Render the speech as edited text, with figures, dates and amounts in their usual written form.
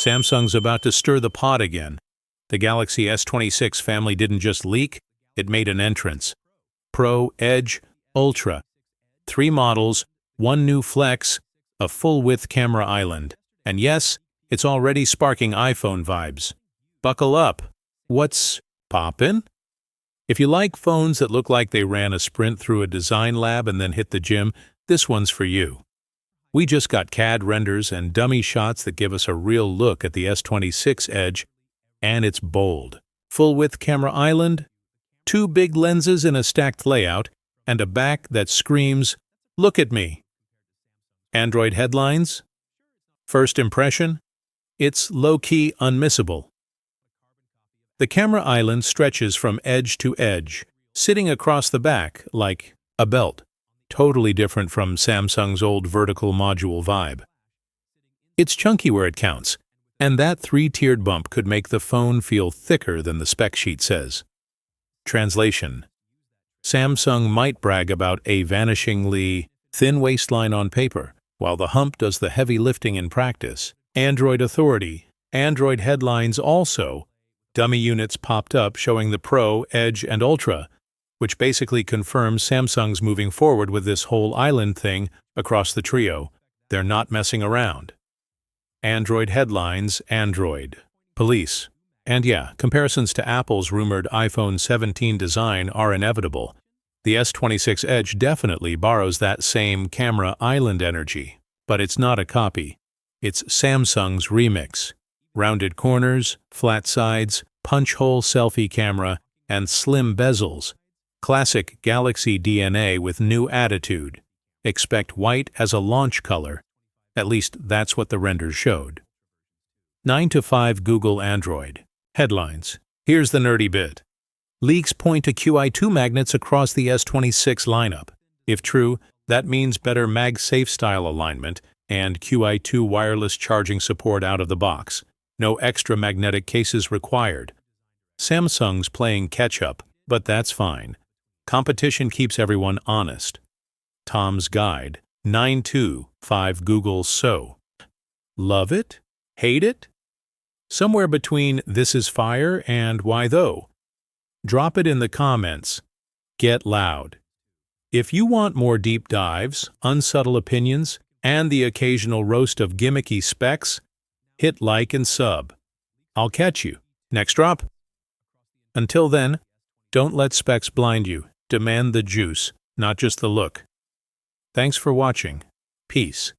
Samsung's about to stir the pot again. The Galaxy S26 family didn't just leak, it made an entrance. Pro, Edge, Ultra. 3 models, 1 new Flex, a full-width camera island. And yes, it's already sparking iPhone vibes. Buckle up. What's poppin'? If you like phones that look like they ran a sprint through a design lab and then hit the gym, this one's for you. We just got CAD renders and dummy shots that give us a real look at the S26 Edge, and it's bold. Full-width camera island, 2 big lenses in a stacked layout, and a back that screams, "Look at me." Android headlines? First impression? It's low-key unmissable. The camera island stretches from edge to edge, sitting across the back like a belt. Totally different from Samsung's old vertical module vibe. It's chunky where it counts, and that 3-tiered bump could make the phone feel thicker than the spec sheet says. Translation: Samsung might brag about a vanishingly thin waistline on paper, while the hump does the heavy lifting in practice. Android authority. Android headlines also. Dummy units popped up showing the Pro, Edge, and Ultra, which basically confirms Samsung's moving forward with this whole island thing across the trio. They're not messing around. Android headlines, Android. Police. And yeah, comparisons to Apple's rumored iPhone 17 design are inevitable. The S26 Edge definitely borrows that same camera island energy, but it's not a copy. It's Samsung's remix. Rounded corners, flat sides, punch-hole selfie camera, and slim bezels. Classic Galaxy DNA with new attitude. Expect white as a launch color. At least that's what the renders showed. 9 to 5 Google Android. Headlines. Here's the nerdy bit. Leaks point to QI2 magnets across the S26 lineup. If true, that means better MagSafe style alignment and QI2 wireless charging support out of the box. No extra magnetic cases required. Samsung's playing catch-up, but that's fine. Competition keeps everyone honest. Tom's Guide. 925 Google So. Love it? Hate it? Somewhere between this is fire and why though? Drop it in the comments. Get loud. If you want more deep dives, unsubtle opinions, and the occasional roast of gimmicky specs, hit like and sub. I'll catch you. Next drop. Until then, don't let specs blind you. Demand the juice, not just the look. Thanks for watching. Peace.